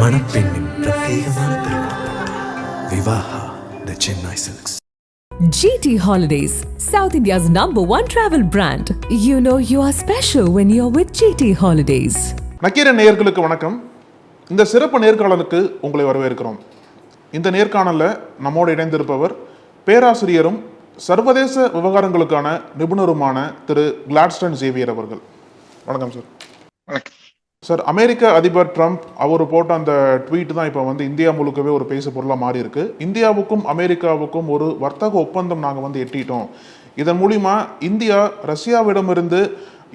மணப்பெண்ணின் பிரத்யேகமான திருமணம் Vivaha the Chennai silks. GT Holidays, South India's #1 travel brand. You know you are special when you're with GT Holidays. Nakkeeran நேயர்களுக்கு வணக்கம். இந்த சிறப்பு நேர்காணலுக்கு உங்களை வரவேற்கிறோம். இந்த நேர்காணலில் நம்மோடு இணைந்திருப்பவர் பேராசிரியரும் சர்வதேச விவகாரங்களுக்கான நிபுணருமான திரு கிளாட்ஸ்டன் சேவியர் அவர்கள். வணக்கம் சார். வணக்கம் சார். அமெரிக்க அதிபர் ட்ரம்ப் அவர் போட்ட அந்த ட்வீட் தான் இப்போ இந்தியா முழுக்கவே ஒரு பேசு பொருளாக மாறி இருக்கு. இந்தியாவுக்கும் அமெரிக்காவுக்கும் ஒரு வர்த்தக ஒப்பந்தம் நாங்கள் எட்டிட்டோம். இதன் மூலிமா இந்தியா ரஷ்யாவிடமிருந்து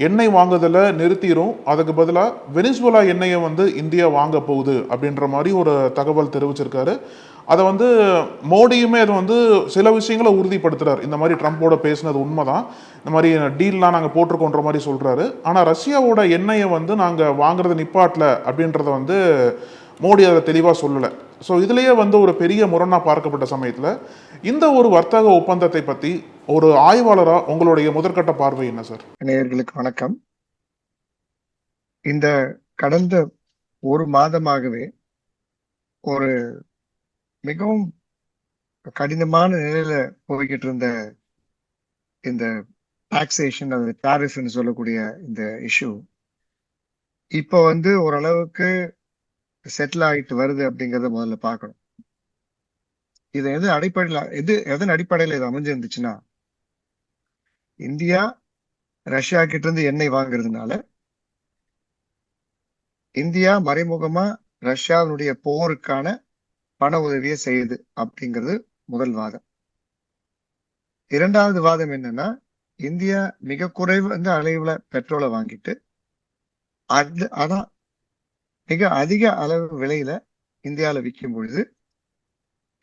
எண்ணெய் வாங்குதலை நிறுத்திடும், அதுக்கு பதிலாக வெனிசுவேலா எண்ணெயை இந்தியா வாங்க போகுது அப்படின்ற மாதிரி ஒரு தகவல் தெரிவிச்சிருக்காரு. அதை மோடியுமே அது சில விஷயங்களை உறுதிப்படுத்துறாரு. இந்த மாதிரி ட்ரம்ப்போட பேசினது உண்மைதான், இந்த மாதிரி டீல்லாம் நாங்கள் போட்டிருக்கோன்ற மாதிரி சொல்றாரு. ஆனால் ரஷ்யாவோட எண்ணெயை நாங்கள் வாங்குறத நிப்பாட்டல அப்படின்றத மோடி அதை தெளிவாக சொல்லலை. ஸோ இதுலேயே ஒரு பெரிய முரணாக பார்க்கப்பட்ட சமயத்தில் இந்த ஒரு வர்த்தக ஒப்பந்தத்தை பற்றி ஒரு ஆய்வாளராக உங்களுடைய முதற்கட்ட பார்வை என்ன சார்? நேயர்களுக்கு வணக்கம். இந்த கடந்த ஒரு மாதமாகவே ஒரு மிகவும் கடினமான நிலையில போய்கிட்டு இருந்த இந்த டாக்ஸேஷன் அல்லது டாரிஃப்னு சொல்லக்கூடிய இந்த இஷ்யூ இப்போ ஓரளவுக்கு செட்டில் ஆகிட்டு வருது அப்படிங்கிறத முதல்ல பார்க்கணும். இது எதன் அடிப்படையில் இது அமைஞ்சிருந்துச்சுன்னா, இந்தியா ரஷ்யா கிட்ட இருந்து எண்ணெய் வாங்குறதுனால இந்தியா மறைமுகமா ரஷ்யாவினுடைய போருக்கான பண உதவியை செய்யுது அப்படிங்கிறது முதல் வாதம். இரண்டாவது வாதம் என்னன்னா, இந்தியா மிக குறைவு அளவுல பெட்ரோலை வாங்கிட்டு அதான் மிக அதிக அளவு விலையில இந்தியாவில் விற்கும் பொழுது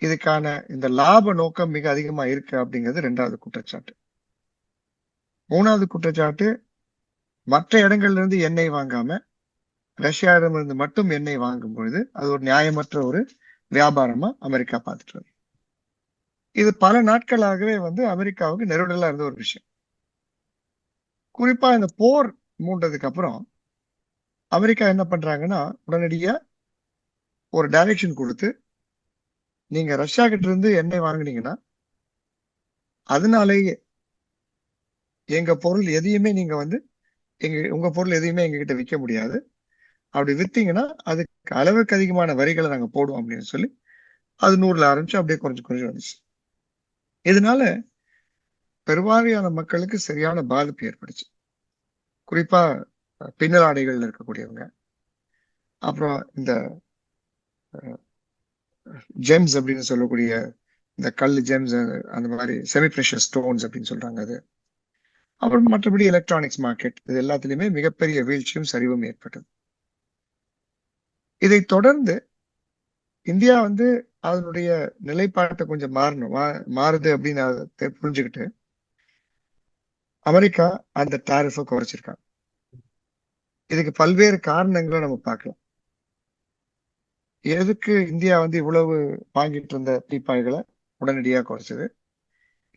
இதுக்கான இந்த லாப நோக்கம் மிக அதிகமா இருக்கு அப்படிங்கிறது இரண்டாவது குற்றச்சாட்டு. மூணாவது குற்றச்சாட்டு, மற்ற இடங்கள்ல இருந்து எண்ணெய் வாங்காம ரஷ்யாவிடமிருந்து மட்டும் எண்ணெய் வாங்கும் பொழுது அது ஒரு நியாயமற்ற ஒரு வியாபாரமா அமெரிக்கா பார்த்துட்டு வருது. இது பல நாட்களாகவே அமெரிக்காவுக்கு நெருடலா இருந்த ஒரு விஷயம். குறிப்பா இந்த போர் மூண்டதுக்கு அப்புறம் அமெரிக்கா என்ன பண்றாங்கன்னா, உடனடியா ஒரு டைரக்ஷன் கொடுத்து, நீங்க ரஷ்யா கிட்ட இருந்து எண்ணெய் வாங்கினீங்கன்னா அதனாலேயே எங்க பொருள் எதையுமே நீங்க உங்க பொருள் எதையுமே எங்க கிட்ட விற்க முடியாது, அப்படி வித்தீங்கன்னா அதுக்கு அளவுக்கு அதிகமான வரிகளை நாங்க போடுவோம் அப்படின்னு சொல்லி அது 100ல ஆரம்பிச்சு அப்படியே குறைஞ்சு வந்துச்சு. இதனால பெருவாரியான மக்களுக்கு சரியான பாதிப்பு ஏற்படுச்சு. குறிப்பா பின்னலாடைகள்ல இருக்கக்கூடியவங்க, அப்புறம் இந்த ஜெம்ஸ் அப்படின்னு சொல்லக்கூடிய இந்த கல் ஜெம்ஸ், அந்த மாதிரி செமி ப்ரெஷஸ் ஸ்டோன்ஸ் அப்படின்னு சொல்றாங்க அது. அப்புறம் மற்றபடி எலக்ட்ரானிக்ஸ் மார்க்கெட், இது எல்லாத்துலயுமே மிகப்பெரிய வீழ்ச்சியும் சரிவும் ஏற்பட்டது. இதை தொடர்ந்து இந்தியா அதனுடைய நிலைப்பாட்டை கொஞ்சம் மாறுது அப்படின்னு புரிஞ்சுக்கிட்டு அமெரிக்கா அந்த டாரிஃபை குறைச்சிருக்காங்க. இதுக்கு பல்வேறு காரணங்களை நம்ம பார்க்கலாம். எதுக்கு இந்தியா இவ்வளவு வாங்கிட்டு இருந்த தீப்பாய்களை உடனடியா குறைச்சது?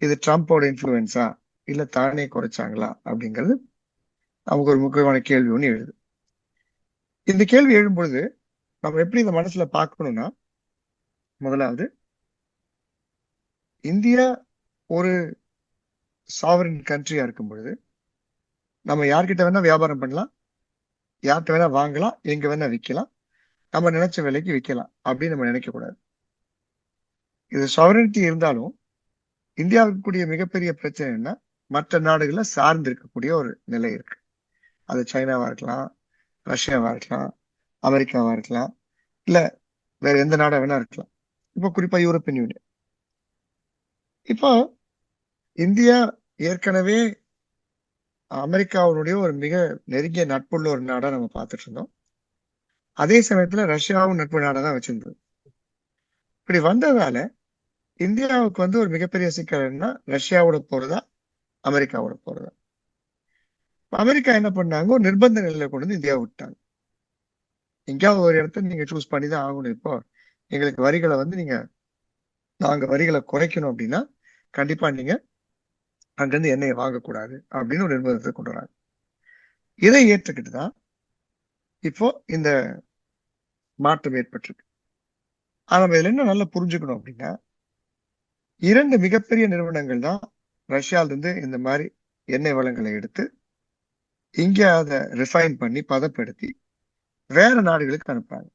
இது ட்ரம்ப்போட இன்ஃப்ளூயன்ஸா இல்ல தானே குறைச்சாங்களா அப்படிங்கிறது நமக்கு ஒரு முக்கியமான கேள்வி ஒண்ணு எழுது. இந்த கேள்வி எழும்பொழுது நம்ம எப்படி இந்த மனசுல பார்க்கணும்னா, முதலாவது, இந்தியா ஒரு சாவரின் கண்ட்ரியா இருக்கும் பொழுது நம்ம யார்கிட்ட வேணா வியாபாரம் பண்ணலாம், யார்கிட்ட வேணா வாங்கலாம், எங்க வேணா விற்கலாம், நம்ம நினைச்ச விலைக்கு விற்கலாம் அப்படின்னு நம்ம நினைக்க கூடாது. இது சாவரினிட்டி இருந்தாலும் இந்தியாவுக்கு கூடிய மிகப்பெரிய பிரச்சனை என்ன, மற்ற நாடுகளை சார்ந்து இருக்கக்கூடிய ஒரு நிலை இருக்கு. அது சைனாவா இருக்கலாம், ரஷ்யாவா இருக்கலாம், அமெரிக்காவா இருக்கலாம், இல்ல வேற எந்த நாடா வேணா இருக்கலாம். இப்போ குறிப்பா யூரோப்பியன் யூனியன். இப்போ இந்தியா ஏற்கனவே அமெரிக்காவுடைய ஒரு மிக நெருங்கிய நட்புள்ள ஒரு நாடா நம்ம பார்த்துட்டு இருந்தோம். அதே சமயத்துல ரஷ்யாவும் நட்பு நாடா தான் வச்சிருந்தது. இப்படி வந்ததால இந்தியாவுக்கு ஒரு மிகப்பெரிய சிக்கல் என்னன்னா, ரஷ்யாவோட போறதா அமெரிக்காவோட போறதா. அமெரிக்கா என்ன பண்ணாங்க, ஒரு நிர்பந்த நிலையில கொண்டு இந்தியாவை விட்டாங்க. எங்கேயாவது ஒரு இடத்த நீங்க சூஸ் பண்ணி தான் ஆகணும். இப்போ எங்களுக்கு வரிகளை நாங்க வரிகளை குறைக்கணும் அப்படின்னா கண்டிப்பா நீங்க அங்கிருந்து எண்ணெயை வாங்கக்கூடாது அப்படின்னு ஒரு நிர்பந்தத்தை கொண்டு வராங்க. இதை ஏற்றுக்கிட்டு தான் இப்போ இந்த மாற்றம் ஏற்பட்டிருக்கு. ஆனா நம்ம இதுல என்ன நல்லா புரிஞ்சுக்கணும் அப்படின்னா, 2 மிகப்பெரிய நிறுவனங்கள் தான் ரஷ்யால இருந்து இந்த மாதிரி எண்ணெய் வளங்களை எடுத்து இங்க அதை ரிஃபைன் பண்ணி பதப்படுத்தி வேற நாடுகளுக்கு அனுப்புறாங்க.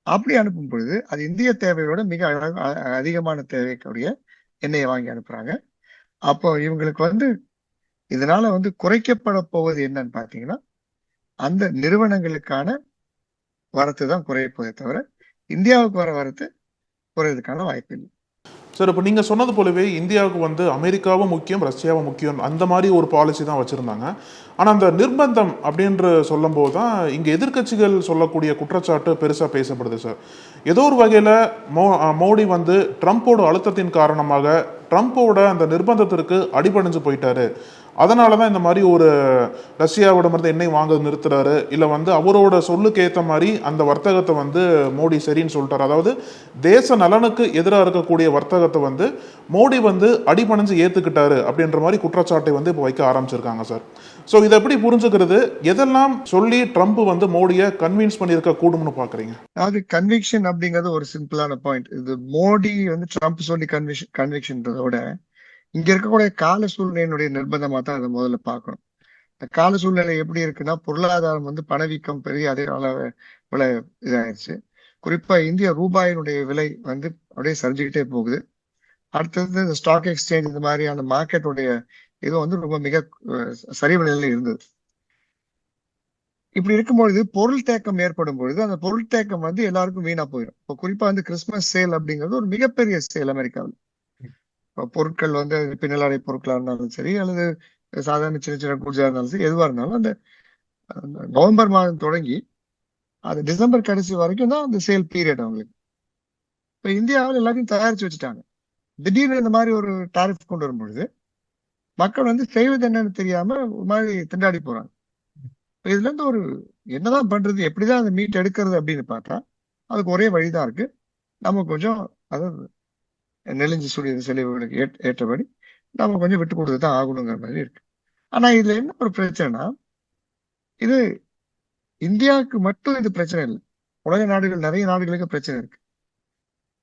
அப்படி அனுப்பும் பொழுது அது இந்திய தேவையோட மிக அதிகமான தேவைக்குரிய எண்ணெயை வாங்கி அனுப்புறாங்க. அப்போ இவங்களுக்கு வந்து இதனால வந்து குறைக்கப்பட போவது என்னன்னு பாத்தீங்கன்னா, அந்த நிறுவனங்களுக்கான வரத்து தான் குறைய போதே தவிர இந்தியாவுக்கு வர வரத்து குறையதுக்கான வாய்ப்பு இல்லை. சார், இப்போ நீங்கள் சொன்னது போலவே இந்தியாவுக்கு வந்து அமெரிக்காவும் முக்கியம், ரஷ்யாவும் முக்கியம், அந்த மாதிரி ஒரு பாலிசி தான் வச்சுருந்தாங்க. ஆனால் அந்த நிர்பந்தம் அப்படின்று சொல்லும்போது தான் இங்கே எதிர்க்கட்சிகள் சொல்லக்கூடிய குற்றச்சாட்டு பெருசாக பேசப்படுது சார். ஏதோ ஒரு வகையில் மோடி வந்து ட்ரம்ப்போட அழுத்தத்தின் காரணமாக ட்ரம்ப்போட அந்த நிர்பந்தத்திற்கு அடிபணிஞ்சு போயிட்டாரு. அதனால தான் இந்த மாதிரி ஒரு ரஷ்யாவிடமிருந்து எண்ணெய் வாங்க நிறுத்துறாரு, இல்லை வந்து அவரோட சொல்லுக்கு ஏற்ற மாதிரி அந்த வர்த்தகத்தை வந்து மோடி சரின்னு சொல்லிட்டாரு. அதாவது தேச நலனுக்கு எதிராக இருக்கக்கூடிய வர்த்தகத்தை வந்து மோடி வந்து அடிபணிஞ்சு ஏற்றுக்கிட்டாரு அப்படின்ற மாதிரி குற்றச்சாட்டை வந்து இப்போ வைக்க ஆரம்பிச்சிருக்காங்க சார். ஸோ இதை எப்படி புரிஞ்சுக்கிறது? எதெல்லாம் சொல்லி ட்ரம்ப் வந்து மோடியை கன்வின்ஸ் பண்ணியிருக்க கூடும்னு பார்க்குறீங்க? அதாவது கன்விக்ஷன் அப்படிங்கிறது ஒரு சிம்பிளான பாயிண்ட். இது மோடி வந்து ட்ரம்ப் சொல்லி கன்விக்ஷன்றத விட இங்க இருக்கக்கூடிய கால சூழ்நிலையினுடைய நிர்பந்தமா தான் அதை முதல்ல பார்க்கணும். இந்த கால சூழ்நிலை எப்படி இருக்குன்னா, பொருளாதாரம் வந்து பணவீக்கம் பெரிய அதே விலை இதாயிருச்சு. குறிப்பா இந்திய ரூபாயினுடைய விலை வந்து அப்படியே சரிஞ்சுக்கிட்டே போகுது. அடுத்தது இந்த ஸ்டாக் எக்ஸ்சேஞ்ச் இந்த மாதிரியான மார்க்கெட்டுடைய இது வந்து ரொம்ப மிக சரிவு நிலையில இருந்தது. இப்படி இருக்கும்பொழுது பொருள் தேக்கம் ஏற்படும் பொழுது அந்த பொருள் தேக்கம் வந்து எல்லாருக்கும் வீணா போயிடும். இப்போ குறிப்பா வந்து கிறிஸ்துமஸ் சேல் அப்படிங்கிறது ஒரு மிகப்பெரிய சேல் அமெரிக்காவில். பொருட்கள் வந்து பின்னலாடை பொருட்களா இருந்தாலும் சரி, அல்லது சாதாரண சின்ன சின்ன குட்ஸா இருந்தாலும் சரி, எதுவா இருந்தாலும் அந்த நவம்பர் மாதம் தொடங்கி அது டிசம்பர் கடைசி வரைக்கும் தான் அந்த சேல் பீரியட் அவங்களுக்கு. இப்ப இந்தியாவில் எல்லாத்தையும் தயாரிச்சு வச்சுட்டாங்க. திடீர்னு இந்த மாதிரி ஒரு டாரிஃப் கொண்டு வரும் பொழுது மக்கள் வந்து செய்வது என்னன்னு தெரியாம ஒரு மாதிரி திண்டாடி போறாங்க. இதுல இருந்து ஒரு என்னதான் பண்றது, எப்படிதான் அந்த மீட் எடுக்கிறது அப்படின்னு பார்த்தா அதுக்கு ஒரே வழிதான் இருக்கு. நம்ம கொஞ்சம் அதாவது நெலிஞ்சு சுழிய செலவுகளுக்கு ஏற்றபடி நம்ம கொஞ்சம் விட்டு கொடுத்து தான் ஆகணுங்கிற மாதிரி இருக்கு. ஆனா இதுல என்ன ஒரு பிரச்சனைனா, இது இந்தியாவுக்கு மட்டும் இது பிரச்சனை இல்லை. உலக நாடுகள் நிறைய நாடுகளுக்கு பிரச்சனை இருக்கு.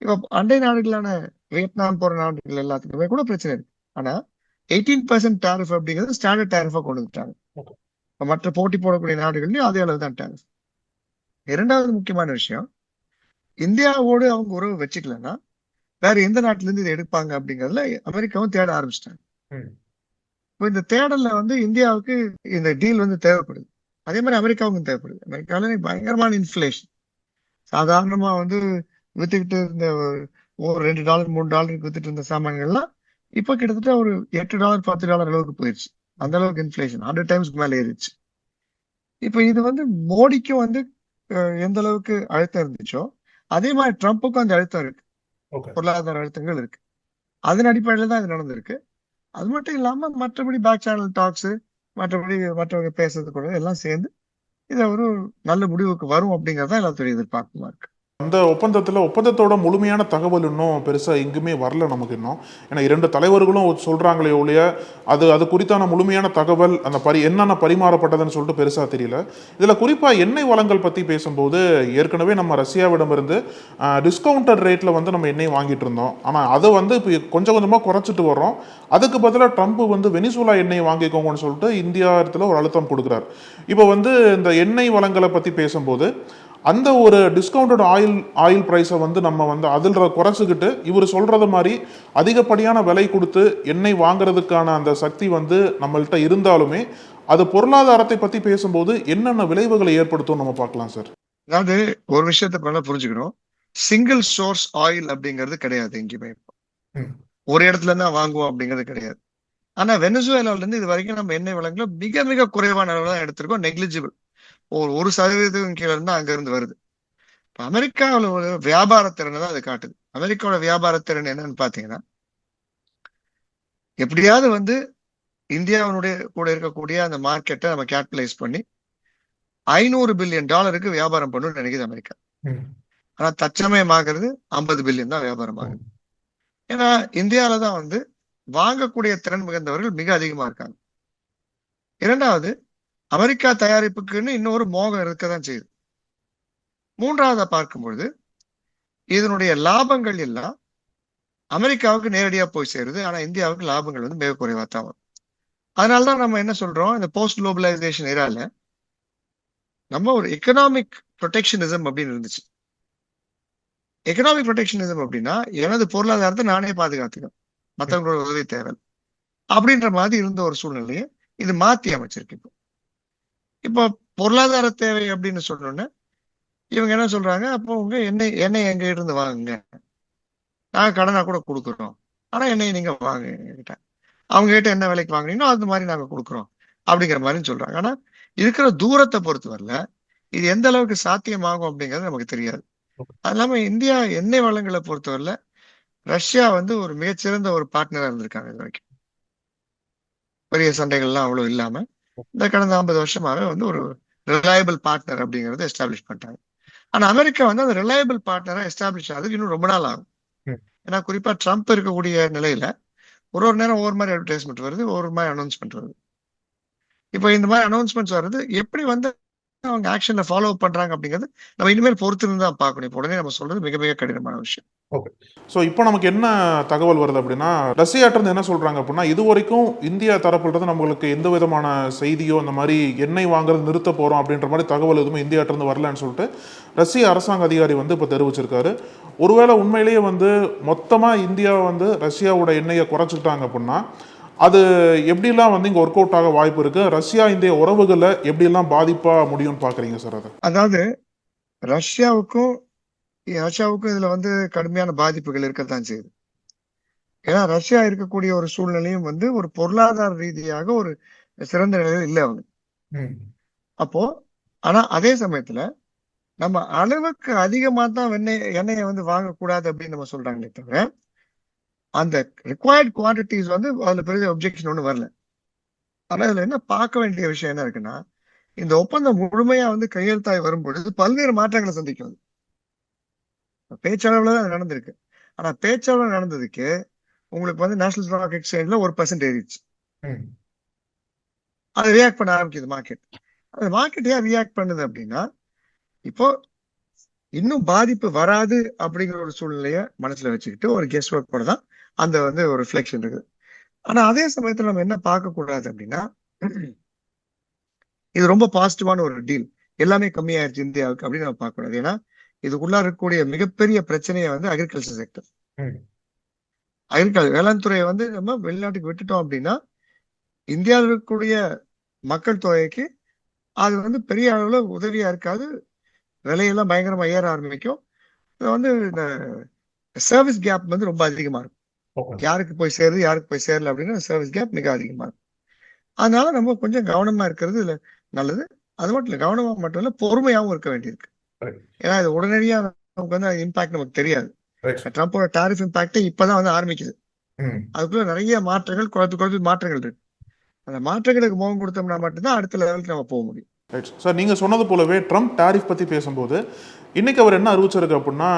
இப்ப அண்டை நாடுகளான வியட்நாம் போற நாடுகள் எல்லாத்துக்குமே கூட பிரச்சனை இருக்கு. ஆனா 18% டாரிஃப் அப்படிங்கிறது ஸ்டாண்டர்ட் டாரிஃபா கொண்டு வந்துட்டாங்க. மற்ற போட்டி போடக்கூடிய நாடுகள்லயும் அதே அளவு தான் டாரிஃப். இரண்டாவது முக்கியமான விஷயம், இந்தியாவோடு அவங்க உறவு வச்சுக்கலன்னா வேற எந்த நாட்டுல இருந்து இதை எடுப்பாங்க அப்படிங்கறதுல அமெரிக்காவும் தேட ஆரம்பிச்சிட்டாங்க. இப்போ இந்த தேடல்ல வந்து இந்தியாவுக்கு இந்த டீல் வந்து தேவைப்படுது. அதே மாதிரி அமெரிக்காவுக்கும் தேவைப்படுது. அமெரிக்காவில பயங்கரமான இன்ஃபிளேஷன். சாதாரணமா வந்து வித்துக்கிட்டு இருந்த ஒரு $2 $3 வித்துட்டு இருந்த சாமான்கள்லாம் இப்ப கிட்டத்தட்ட ஒரு $8 $10 அளவுக்கு போயிருச்சு. அந்த அளவுக்கு இன்ஃபிளேஷன் 100 டைம்ஸ்க்கு மேல ஏறிடுச்சு. இப்ப இது வந்து மோடிக்கும் வந்து எந்த அளவுக்கு அழுத்தம் இருந்துச்சோ அதே மாதிரி ட்ரம்ப்புக்கும் அந்த அழுத்தம் இருக்கு. பொருளாதார அழுத்தங்கள் இருக்கு. அதன் அடிப்படையில தான் இது நடந்திருக்கு. அது மட்டும் இல்லாம மற்றபடி பேக் சேனல் டாக்ஸ், மற்றபடி மற்றவங்க பேசுறது கூட எல்லாம் சேர்ந்து இதை ஒரு நல்ல முடிவுக்கு வரும் அப்படிங்கறதான் எல்லாத்துடைய எதிர்பார்ப்புமா இருக்கு. அந்த ஒப்பந்தத்தோட முழுமையான தகவல் இன்னும் பெருசா எங்குமே வரல நமக்கு இன்னும். ஏன்னா 2 தலைவர்களும் சொல்றாங்களே ஒழிய அது குறித்தான முழுமையான தகவல் அந்த என்னென்ன பரிமாறப்பட்டதுன்னு சொல்லிட்டு பெருசா தெரியல. இதுல குறிப்பா எண்ணெய் வளங்கள் பத்தி பேசும்போது ஏற்கனவே நம்ம ரஷ்யாவிடமிருந்து டிஸ்கவுண்டட் ரேட்ல வந்து நம்ம எண்ணெய் வாங்கிட்டு இருந்தோம். ஆனா அதை வந்து இப்போ கொஞ்சம் கொஞ்சமா குறைச்சிட்டு வர்றோம். அதுக்கு பதிலாக ட்ரம்ப் வந்து வெனிசுலா எண்ணெய் வாங்கிக்கோங்கன்னு சொல்லிட்டு இந்தியா இடத்துல ஒரு அழுத்தம் கொடுக்குறாரு. இப்போ வந்து இந்த எண்ணெய் வளங்களை பத்தி பேசும்போது அந்த ஒரு டிஸ்கவுண்டட் ஆயில் ப்ரைஸை வந்து நம்ம வந்து அதில் குறைச்சிக்கிட்டு இவர் சொல்றது மாதிரி அதிகப்படியான விலை கொடுத்து எண்ணெய் வாங்குறதுக்கான அந்த சக்தி வந்து நம்மள்கிட்ட இருந்தாலுமே அது பொருளாதாரத்தை பத்தி பேசும்போது என்னென்ன விளைவுகளை ஏற்படுத்தும் நம்ம பார்க்கலாம் சார். அதாவது ஒரு விஷயத்த நல்லா புரிஞ்சுக்கணும், சிங்கிள் சோர்ஸ் ஆயில் அப்படிங்கிறது கிடையாது. எங்கேயுமே ஒரு இடத்துல தான் வாங்குவோம் அப்படிங்கிறது கிடையாது. ஆனா வெனிசுவேலால இருந்து இது வரைக்கும் நம்ம எண்ணெய் வளங்களை மிக மிக குறைவான அளவு தான் எடுத்திருக்கோம். நெக்லிஜிபிள், 1% கீழே இருந்தா அங்க இருந்து வருது. இப்ப அமெரிக்காவில் ஒரு வியாபாரத்திறனை தான் அது காட்டுது. அமெரிக்காவோட வியாபாரத்திறன் என்னன்னு பாத்தீங்கன்னா, எப்படியாவது வந்து இந்தியாவினுடைய கூட இருக்கக்கூடிய அந்த மார்க்கெட்டை நம்ம கேபிட்டலைஸ் பண்ணி $500 பில்லியன் வியாபாரம் பண்ணணும்னு நினைக்குது அமெரிக்கா. ஆனா தற்சமயம் ஆகிறது $50 பில்லியன் தான் வியாபாரம் ஆகுது. ஏன்னா இந்தியாவில தான் வந்து வாங்கக்கூடிய திறன் மிகுந்தவர்கள் மிக அதிகமா இருக்காங்க. இரண்டாவது, அமெரிக்கா தயாரிப்புக்குன்னு இன்னொரு மோகம் இருக்கதான் செய்யுது. மூன்றாவதா பார்க்கும் பொழுது இதனுடைய லாபங்கள் எல்லாம் அமெரிக்காவுக்கு நேரடியா போய் சேருது. ஆனா இந்தியாவுக்கு லாபங்கள் வந்து மிக குறைவா தான் வரும். அதனாலதான் நம்ம என்ன சொல்றோம், இந்த போஸ்ட் குளோபலைசேஷன் ஏரால நம்ம ஒரு எக்கனாமிக் ப்ரொடெக்ஷனிசம் அப்படின்னு இருந்துச்சு. எக்கனாமிக் ப்ரொடெக்ஷனிசம் அப்படின்னா எனது பொருளாதாரத்தை நானே பாதுகாத்துக்கணும், மற்றவங்களோட உதவி தேவை அப்படின்ற மாதிரி இருந்த ஒரு சூழ்நிலையை இது மாத்தி அமைச்சிருக்கு. இப்போ பொருளாதார தேவை அப்படின்னு சொன்னோன்னே இவங்க என்ன சொல்றாங்க, அப்போ உங்க எண்ணெய் எங்க இருந்து வாங்குங்க, நாங்க கடனா கூட கொடுக்குறோம், ஆனா எண்ணெய் நீங்க வாங்க கிட்ட, அவங்க கிட்ட என்ன விலைக்கு வாங்குனீங்களோ அது மாதிரி நாங்க கொடுக்குறோம் அப்படிங்கிற மாதிரி சொல்றாங்க. ஆனா இருக்கிற தூரத்தை பொறுத்து வரல இது எந்த அளவுக்கு சாத்தியமாகும் அப்படிங்கிறது நமக்கு தெரியாது. அது இல்லாம இந்தியா எண்ணெய் வளங்களை பொறுத்தவரையில ரஷ்யா வந்து ஒரு மிகச்சிறந்த ஒரு பார்ட்னரா இருந்திருக்காங்க. இது வரைக்கும் பெரிய சண்டைகள்லாம் அவ்வளவு இல்லாம இந்த கடந்த 50 வருஷமாவே வந்து ஒரு ரிலையபிள் பார்ட்னர் அப்படிங்கறத எஸ்டாப்ளிஷ் பண்ணிட்டாங்க. ஆனா அமெரிக்கா வந்து அந்த ரிலையபிள் பார்ட்னரா எஸ்டாப்ளிஷ் ஆகுது இன்னும் ரொம்ப நாள் ஆகும். ஏன்னா குறிப்பா ட்ரம்ப் இருக்கக்கூடிய நிலையில ஒரு நேரம் ஒவ்வொரு மாதிரி அட்வர்டைஸ்மெண்ட் வருது, ஒவ்வொரு மாதிரி அனௌன்ஸ்மெண்ட் வருது. இப்போ இந்த மாதிரி அனௌன்ஸ்மெண்ட்ஸ் வருது, எப்படி வந்து அவங்க ஆக்ஷன்ல ஃபாலோ பண்றாங்க அப்படிங்கிறது நம்ம இனிமேல் பொறுத்து இருந்து தான் பார்க்கணும். இப்போ உடனே நம்ம சொல்றது மிக மிக கடினமான விஷயம். ஓகே. ஸோ இப்போ நமக்கு என்ன தகவல் வருது அப்படின்னா, ரஷ்யாட்டிருந்து என்ன சொல்றாங்க அப்படின்னா, இது வரைக்கும் இந்தியா தரப்புல நம்மளுக்கு எந்த விதமான செய்தியோ அந்த மாதிரி எண்ணெய் வாங்குறது நிறுத்த போறோம் அப்படின்ற மாதிரி தகவல் எதுவுமே இந்தியாட்டிருந்து வரலன்னு சொல்லிட்டு ரஷ்ய அரசாங்க அதிகாரி வந்து இப்போ தெரிவிச்சிருக்காரு. ஒருவேளை உண்மையிலேயே வந்து மொத்தமா இந்தியா வந்து ரஷ்யாவோட எண்ணெயை குறைச்சிக்கிட்டாங்க அப்படின்னா அது எப்படிலாம் வந்து இங்க ஒர்க் அவுட் ஆக வாய்ப்பு இருக்கு, ரஷ்யா இந்திய உறவுகளை எப்படிலாம் பாதிப்பா முடியும்னு பாக்குறீங்க சார்? அதாவது ரஷ்யாவுக்கும் இதுல வந்து கடுமையான பாதிப்புகள் இருக்கத்தான் செய்யுது. ஏன்னா ரஷ்யா இருக்கக்கூடிய ஒரு சூழ்நிலையும் வந்து ஒரு பொருளாதார ரீதியாக ஒரு சிறந்த நிலையில் இல்லை அவங்க. அப்போ ஆனா அதே சமயத்துல நம்ம அளவுக்கு அதிகமா தான் எண்ணெயை வந்து வாங்கக்கூடாது அப்படின்னு நம்ம சொல்றாங்களே தவிர அந்த ரிக்வயர்ட் குவான்டிட்டிஸ் வந்து அதுல பெரிய ஒப்ஜெக்ஷன் ஒண்ணு வரல. ஆனா இதுல என்ன பார்க்க வேண்டிய விஷயம் என்ன இருக்குன்னா, இந்த ஒப்பந்தம் முழுமையா வந்து கையெழுத்தாய் வரும்பொழுது பல்வேறு மாற்றங்களை சந்திக்கும். பேச்சளவுல தான் நடந்திருக்கு. ஆனா பேச்சளவுல நடந்ததுக்கு உங்களுக்கு வந்து நேஷனல் ஸ்டாக் எக்ஸ்சேஞ்ச்ல 1% ஏறிடுச்சு. அது ரியாக்ட் பண்ண ஆரம்பிக்குது மார்க்கெட். அந்த மார்க்கெட் ஏன் ரியாக்ட் பண்ணுது அப்படின்னா, இப்போ இன்னும் பாதிப்பு வராது அப்படிங்கிற ஒரு சூழ்நிலைய மனசுல வச்சுக்கிட்டு ஒரு கெஸ் ஒர்க் கூட தான் அந்த வந்து ஒரு ரிஃப்ளெக்ஷன் இருக்குது. ஆனா அதே சமயத்துல நம்ம என்ன பார்க்க கூடாது அப்படின்னா, இது ரொம்ப பாசிட்டிவான ஒரு டீல், எல்லாமே கம்மியாயிருச்சு இந்தியாவுக்கு அப்படின்னு நம்ம பார்க்க கூடாது. ஏன்னா இதுக்குள்ள இருக்கக்கூடிய மிகப்பெரிய பிரச்சனையை வந்து அக்ரிகல்ச்சர் செக்டர், வேளாண் துறையை வந்து நம்ம வெளிநாட்டுக்கு விட்டுட்டோம் அப்படின்னா இந்தியாவில் இருக்கக்கூடிய மக்கள் தொகைக்கு அது வந்து பெரிய அளவுல உதவியா இருக்காது, விலையெல்லாம் பயங்கரமா ஏற ஆரம்பிக்கும். வந்து இந்த சர்வீஸ் கேப் வந்து ரொம்ப அதிகமா இருக்கும். யாருக்கு போய் சேருது யாருக்கு போய் சேரல அப்படின்னு சர்வீஸ் கேப் மிக அதிகமா இருக்கும். அதனால நம்ம கொஞ்சம் கவனமா இருக்கிறது இல்ல நல்லது. அது மட்டும் இல்ல, கவனமா மட்டும் இல்ல பொறுமையாவும் இருக்க வேண்டியிருக்கு. ஏன்னா இது உடனடியா நமக்கு வந்து இம்பாக்ட் நமக்கு தெரியாது. ட்ரம்போட டாரிஃப் இம்பாக்ட் இப்பதான் வந்து ஆரம்பிக்குது. அதுக்குள்ள நிறைய மாற்றங்கள் குறைத்து மாற்றங்கள் இருக்கு. அந்த மாற்றங்களுக்கு முகம் கொடுத்தோம்னா மட்டும்தான் அடுத்த லெவலுக்கு நம்ம போக முடியும். சார், நீங்க சொன்னது போலவே ட்ரம்ப் டாரிஃப் பத்தி பேசும்போது இன்னைக்கு அவர் என்ன அறிவிச்சிருக்கு அப்படின்னா,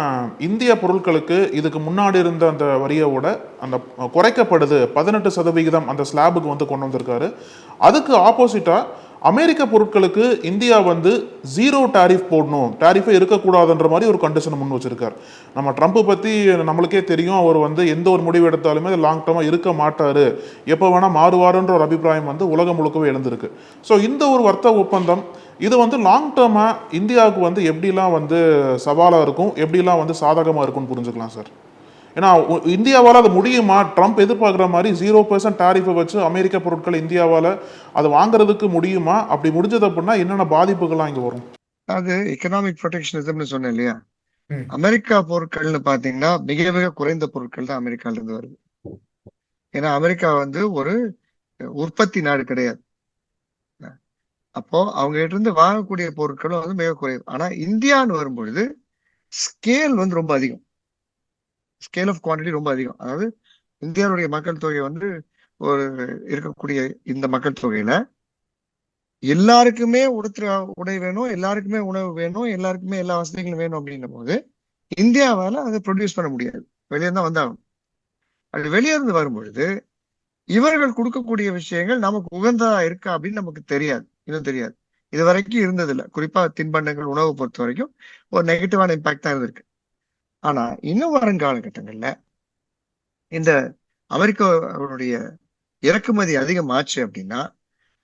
இந்திய பொருட்களுக்கு இதுக்கு முன்னாடி இருந்த அந்த வரியோட அந்த குறைக்கப்படுது 18% அந்த ஸ்லாபுக்கு வந்து கொண்டு வந்திருக்காரு. அதுக்கு ஆப்போசிட்டா அமெரிக்க பொருட்களுக்கு இந்தியா வந்து 0 டாரிஃப் போடணும், டாரிஃபே இருக்கக்கூடாதுன்ற மாதிரி ஒரு கண்டிஷன் முன் வச்சிருக்காரு. நம்ம ட்ரம்ப் பத்தி நம்மளுக்கே தெரியும், அவர் வந்து எந்த ஒரு முடிவு எடுத்தாலுமே அது லாங் டர்மா இருக்க மாட்டாரு, எப்போ வேணா மாறுவாருன்ற ஒரு அபிப்பிராயம் வந்து உலகம் முழுக்கவே எழுந்திருக்கு. ஸோ இந்த ஒரு வர்த்தக ஒப்பந்தம் இது வந்து லாங் டர்மா இந்தியாவுக்கு வந்து எப்படிலாம் வந்து சவாலாக இருக்கும், எப்படிலாம் வந்து சாதகமாக இருக்கும்னு புரிஞ்சுக்கலாம் சார். ஏன்னா இந்தியாவால் அது முடியுமா? ட்ரம்ப் எதிர்பார்க்குற மாதிரி 0% டாரிஃபை வச்சு அமெரிக்க பொருட்கள் இந்தியாவால் அது வாங்குறதுக்கு முடியுமா? அப்படி முடிஞ்சது அப்படின்னா என்னென்ன பாதிப்புகள்லாம் இங்கே வரும்? அது எக்கனாமிக் ப்ரொடெக்ஷனிசம்னு சொன்னேன் இல்லையா, அமெரிக்கா பொருட்கள்னு பாத்தீங்கன்னா மிக மிக குறைந்த பொருட்கள் தான் அமெரிக்கால இருந்து வருது. ஏன்னா அமெரிக்கா வந்து ஒரு உற்பத்தி நாடு கிடையாது. அப்போ அவங்க கிட்ட இருந்து வாங்கக்கூடிய பொருட்களும் வந்து மிக குறைவு. ஆனா இந்தியான்னு வரும்பொழுது ஸ்கேல் வந்து ரொம்ப அதிகம், ஸ்கேல் ஆஃப் குவான்டிட்டி ரொம்ப அதிகம். அதாவது இந்தியாவுடைய மக்கள் தொகை வந்து ஒரு இருக்கக்கூடிய இந்த மக்கள் தொகையில எல்லாருக்குமே உடை வேணும், எல்லாருக்குமே உணவு வேணும், எல்லாருக்குமே எல்லா வசதிகளும் வேணும் அப்படின்னும் போது இந்தியாவால அதை ப்ரொடியூஸ் பண்ண முடியாது, வெளியே தான் வந்தாகும். அது வெளியே இருந்து வரும்பொழுது இவர்கள் கொடுக்கக்கூடிய விஷயங்கள் நமக்கு உகந்ததா இருக்கா அப்படின்னு நமக்கு தெரியாது, இன்னும் தெரியாது. இது வரைக்கும் இருந்தது இல்லை. குறிப்பா தின்பண்டங்கள், உணவு பொறுத்த வரைக்கும் ஒரு நெகட்டிவான இம்பாக்ட் தான் இருந்திருக்கு. ஆனா இன்னும் வரும் காலகட்டங்கள்ல இந்த அமெரிக்காவுடைய இறக்குமதி அதிகமாச்சு அப்படின்னா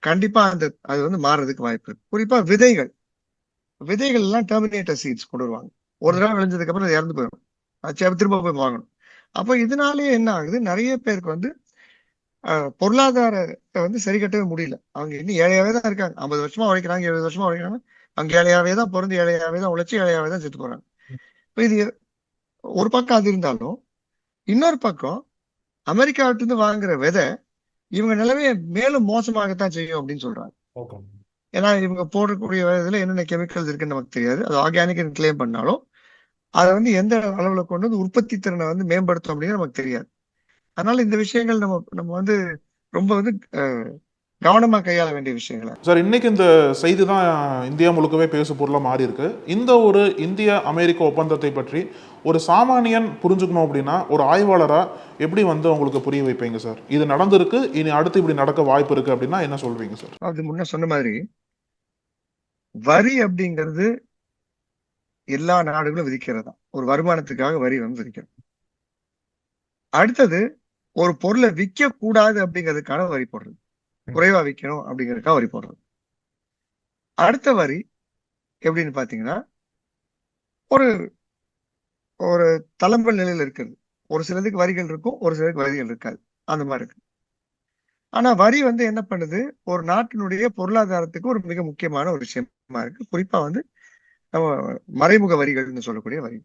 கண்டிப்பா அது வந்து மாறுறதுக்கு வாய்ப்பு இருக்கு. குறிப்பா விதைகள் எல்லாம் டெர்மினேட்டர் சீட்ஸ் கொண்டு வருவாங்க. ஒரு தடவை விளைஞ்சதுக்கு அப்புறம் அது இறந்து போயிடும். அது திரும்ப போய் வாங்கணும். அப்ப இதனாலேயே என்ன ஆகுது, நிறைய பேருக்கு வந்து பொருளாதாரத்தை வந்து சரி கட்டவே முடியல. அவங்க இன்னும் ஏழையாவே தான் இருக்காங்க. 50 வருஷமா உழைக்கிறாங்க, 70 வருஷமா உழைக்கிறாங்க. அவங்க ஏழையாவே தான் பிறந்து, ஏழையாவே தான் உழைச்சி, ஏழையாவே தான் செத்து போறாங்க. இப்ப இது ஒரு பக்கம் அது இருந்தாலும், இன்னொரு பக்கம் அமெரிக்காவிட்டிருந்து வாங்குற விதை இவங்க நிலைமையை மேலும் மோசமாகத்தான் செய்யும் அப்படின்னு சொல்றாங்க. ஏன்னா இவங்க போடக்கூடிய இதுல என்னென்ன கெமிக்கல்ஸ் இருக்குன்னு நமக்கு தெரியாது. அது ஆர்கானிக் கிளைம் பண்ணாலும் அதை வந்து எந்த அளவுல கொண்டு வந்து உற்பத்தி திறனை வந்து மேம்படுத்தும் அப்படின்னு நமக்கு தெரியாது. அதனால இந்த விஷயங்கள் நம்ம வந்து ரொம்ப வந்து கவனமா கையாள வேண்டிய விஷயங்கள. சார், இன்னைக்கு இந்த செய்தி தான் இந்தியா முழுக்கவே பேசு பொருளாக மாறி இருக்கு. இந்த ஒரு இந்திய அமெரிக்க ஒப்பந்தத்தை பற்றி ஒரு சாமானியன் புரிஞ்சுக்கணும் அப்படின்னா ஒரு ஆய்வாளரா எப்படி வந்து உங்களுக்கு புரிய வைப்பீங்க சார்? இது நடந்திருக்கு, இனி அடுத்து இப்படி நடக்க வாய்ப்பு இருக்கு அப்படின்னா என்ன சொல்வீங்க சார்? அது முன்ன சொன்ன மாதிரி வரி அப்படிங்கிறது எல்லா நாடுகளும் விதிக்கிறதா. ஒரு வருமானத்துக்காக வரி வந்து விதிக்கிறது. அடுத்தது ஒரு பொருளை விற்க கூடாது அப்படிங்கிறதுக்கான வரி போடுறது, குறைவா விற்கணும் அப்படிங்கிறதுக்காக வரி போடுறது. அடுத்த வரி எப்படின்னு பாத்தீங்கன்னா ஒரு ஒரு தளம்பல் நிலையில இருக்கிறது. ஒரு சிலதுக்கு வரிகள் இருக்கும், ஒரு சிலருக்கு வரிகள் இருக்காது. அந்த மாதிரி இருக்கு. ஆனா வரி வந்து என்ன பண்ணுது, ஒரு நாட்டினுடைய பொருளாதாரத்துக்கு ஒரு மிக முக்கியமான ஒரு விஷயமா இருக்கு. குறிப்பா வந்து நம்ம மறைமுக வரிகள்னு சொல்லக்கூடிய வரி.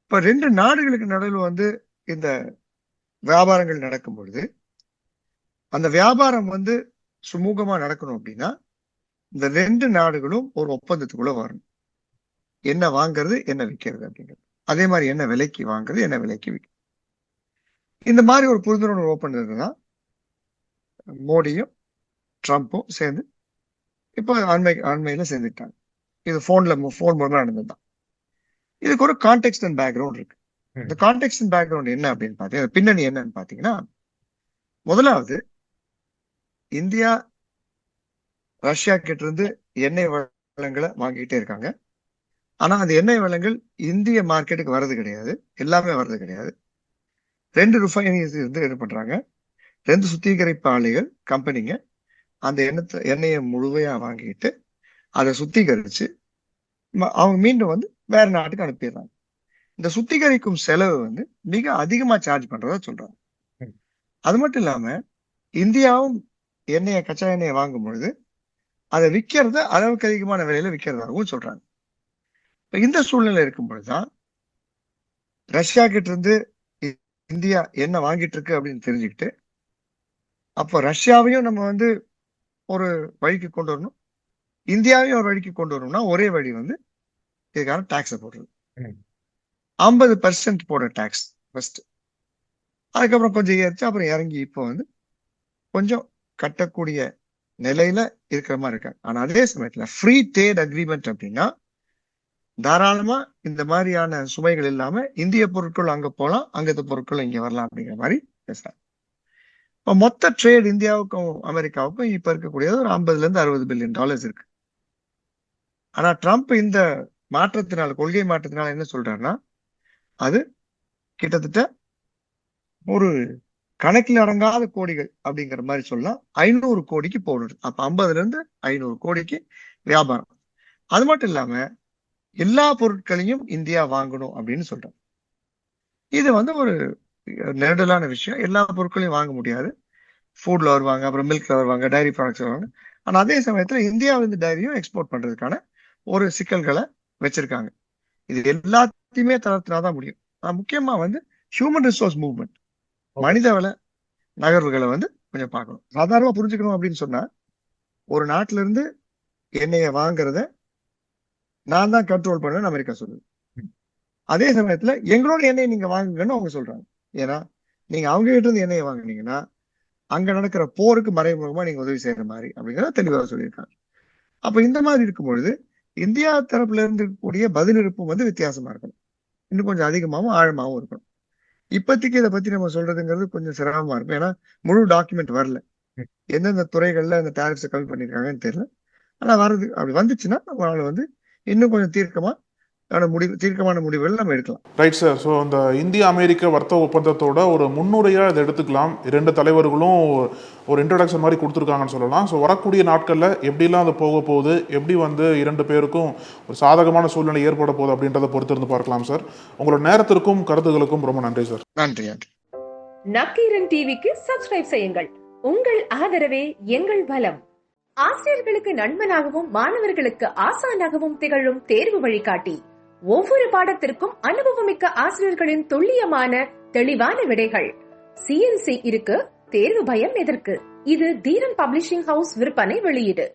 இப்ப 2 நாடுகளுக்கு நடுவில் வந்து இந்த வியாபாரங்கள் நடக்கும் பொழுது அந்த வியாபாரம் வந்து சுமூகமா நடக்கணும் அப்படின்னா இந்த 2 நாடுகளும் ஒரு ஒப்பந்தத்துக்குள்ள வரணும். என்ன வாங்குறது, என்ன விற்கிறது அப்படிங்கிறது. அதே மாதிரி என்ன விலைக்கு வாங்குறது, என்ன விலைக்கு விற்கிறது. இந்த மாதிரி ஒரு புரிந்துணர்வு ஒப்பந்தம் தான் மோடியும் ட்ரம்ப்பும் சேர்ந்து இப்போ அண்மையில சேர்ந்துட்டாங்க. இது போன் மூலமா நடந்ததுதான். இதுக்கு ஒரு கான்டெக்ஸ்ட் அண்ட் பேக்ரவுண்ட் இருக்கு. இந்த கான்டெக்ஸ்ட் அண்ட் பேக்ரவுண்ட் என்ன அப்படின்னு பாத்தீங்கன்னா, பின்னணி என்னன்னு பாத்தீங்கன்னா, முதலாவது இந்தியா ரஷ்யா கிட்ட இருந்து எண்ணெய் வளங்களை வாங்கிட்டே இருக்காங்க. ஆனா அந்த எண்ணெய் வளங்கள் இந்திய மார்க்கெட்டுக்கு வர்றது கிடையாது, எல்லாமே வர்றது கிடையாது. 2 ரிஃபைனரிஸ் இருந்து என்ன பண்றாங்க, 2 சுத்திகரிப்பு ஆலைகள் கம்பெனிங்க அந்த எண்ணெயை முழுமையா வாங்கிட்டு அதை சுத்திகரிச்சு அவங்க மீண்டும் வந்து வேற நாட்டுக்கு அனுப்பிடுறாங்க. இந்த சுத்திகரிக்கும் செலவு வந்து மிக அதிகமா சார்ஜ் பண்றதா சொல்றாங்க. அது மட்டும் இல்லாம இந்தியாவும் கச்சா எண்ணெயை வாங்கும் பொழுது அதை விற்கிறத அளவுக்கு அதிகமான விலையில விற்கிறதாகவும் சொல்றாங்க. இந்த சூழ்நிலை இருக்கும் பொழுதுதான் ரஷ்யா கிட்ட இருந்து இந்தியா என்ன வாங்கிட்டு இருக்கு அப்படின்னு தெரிஞ்சுக்கிட்டு அப்போ ரஷ்யாவையும் நம்ம வந்து ஒரு வழிக்கு கொண்டு வரணும், இந்தியாவையும் ஒரு வழிக்கு கொண்டு வரணும்னா ஒரே வழி வந்து இதுக்கான டாக்ஸை போடுறது. 50% போடுற டாக்ஸ் ஃபர்ஸ்ட், அதுக்கப்புறம் கொஞ்சம் ஏறிச்சு, அப்புறம் இறங்கி இப்போ வந்து கொஞ்சம் கட்டக்கூடிய நிலையில இருக்கிற மாதிரி இருக்காங்க. ஆனா அதே சமயத்துல ஃப்ரீ ட்ரேட் அக்ரிமெண்ட் அப்படின்னா தாராளமா இந்த மாதிரியான சுமைகள் இல்லாம இந்திய பொருட்கள் அங்க போலாம், அங்கத்த பொருட்கள் இங்க வரலாம் அப்படிங்கிற மாதிரி பேசுறாங்க. இப்ப மொத்த ட்ரேட் இந்தியாவுக்கும் அமெரிக்காவுக்கும் இப்ப இருக்கக்கூடியது ஒரு 50 to 60 பில்லியன் டாலர்ஸ் இருக்கு. ஆனா ட்ரம்ப் இந்த மாற்றத்தினால, கொள்கை மாற்றத்தினால என்ன சொல்றாருன்னா அது கிட்டத்தட்ட ஒரு கணக்கில் அடங்காத கோடிகள் அப்படிங்கிற மாதிரி சொல்லலாம். 500 கோடிக்கு போடுது. அப்ப 50 to 500 கோடிக்கு வியாபாரம். அது மட்டும் இல்லாம எல்லா பொருட்களையும் இந்தியா வாங்கணும் அப்படின்னு சொல்றாங்க. இது வந்து ஒரு நெருடலான விஷயம். எல்லா பொருட்களையும் வாங்க முடியாது. ஃபுட்ல வருவாங்க, அப்புறம் மில்க்ல வருவாங்க, டைரி ப்ராடக்ட்ஸ் வருவாங்க. ஆனா அதே சமயத்துல இந்தியாவிலிருந்து டைரியும் எக்ஸ்போர்ட் பண்றதுக்கான ஒரு சிக்கல்களை வச்சிருக்காங்க. இது எல்லாத்தையுமே தளர்த்தினாதான் முடியும். முக்கியமா வந்து ஹியூமன் ரிசோர்ஸ் மூவ்மெண்ட், மனிதவள நகர்வுகளை வந்து கொஞ்சம் பார்க்கணும். சாதாரணமா புரிஞ்சுக்கணும் அப்படின்னு சொன்னா ஒரு நாட்டுல இருந்து எண்ணெயை வாங்குறத நான் தான் கண்ட்ரோல் பண்ணேன்னு அமெரிக்கா சொல்லுது. அதே சமயத்துல எங்களோட எண்ணெயை நீங்க வாங்குங்கன்னு அவங்க சொல்றாங்க. ஏன்னா நீங்க அவங்க கிட்ட இருந்து எண்ணெயை வாங்குனீங்கன்னா அங்க நடக்கிற போருக்கு மறைமுகமா நீங்க உதவி செய்யற மாதிரி அப்படிங்கிறத தெளிவாக சொல்லியிருக்காங்க. அப்ப இந்த மாதிரி இருக்கும் பொழுது இந்தியா தரப்புல இருந்து இருக்கக்கூடிய பதிலிருப்பும் வந்து வித்தியாசமா இருக்கணும், இன்னும் கொஞ்சம் அதிகமாகவும் ஆழமாகவும் இருக்கணும். இப்போதைக்கு இதை பத்தி நம்ம சொல்றதுங்கிறது கொஞ்சம் சிரமமா இருக்கும். ஏன்னா முழு டாக்குமெண்ட் வரல, எந்தெந்த துறைகள்ல இந்த டாரிஃப்ஸை கம்மி பண்ணிருக்காங்கன்னு தெரியல. ஆனா வருது அப்படி வந்துச்சுன்னா நம்மளால வந்து இன்னும் கொஞ்சம் தீர்க்கமான முடிவுகள் நம்ம எடுக்கலாம். Right sir. ஸோ அந்த இந்திய அமெரிக்க வர்த்தக ஒப்பந்தத்தோட ஒரு முன்னுரையாக இதை எடுத்துக்கலாம். 2 தலைவர்களும் ஒரு இன்ட்ரடக்ஷன் மாதிரி கொடுத்துருக்காங்கன்னு சொல்லலாம். ஸோ வரக்கூடிய நாட்களில் எப்படிலாம் அது போக போகுது, எப்படி வந்து 2 பேருக்கும் ஒரு சாதகமான சூழ்நிலை ஏற்பட போகுது அப்படின்றத பொறுத்திருந்து பார்க்கலாம் சார். உங்களோட நேரத்திற்கும் கருத்துகளுக்கும் ரொம்ப நன்றி சார். நன்றி. நக்கீரன் டிவிக்கு சப்ஸ்கிரைப் செய்யுங்கள். உங்கள் ஆதரவே எங்கள் பலம். ஆசிரியர்களுக்கு நண்பனாகவும் மாணவர்களுக்கு ஆசானாகவும் திகழும் தேர்வு வழிகாட்டி. ஒவ்வொரு பாடத்திற்கும் அனுபவமிக்க ஆசிரியர்களின் துல்லியமான தெளிவான விடைகள். CNC இருக்கு, தேர்வு பயம் எதற்கு? இது தீரன் பப்ளிஷிங் ஹவுஸ் விற்பனை வெளியீடு.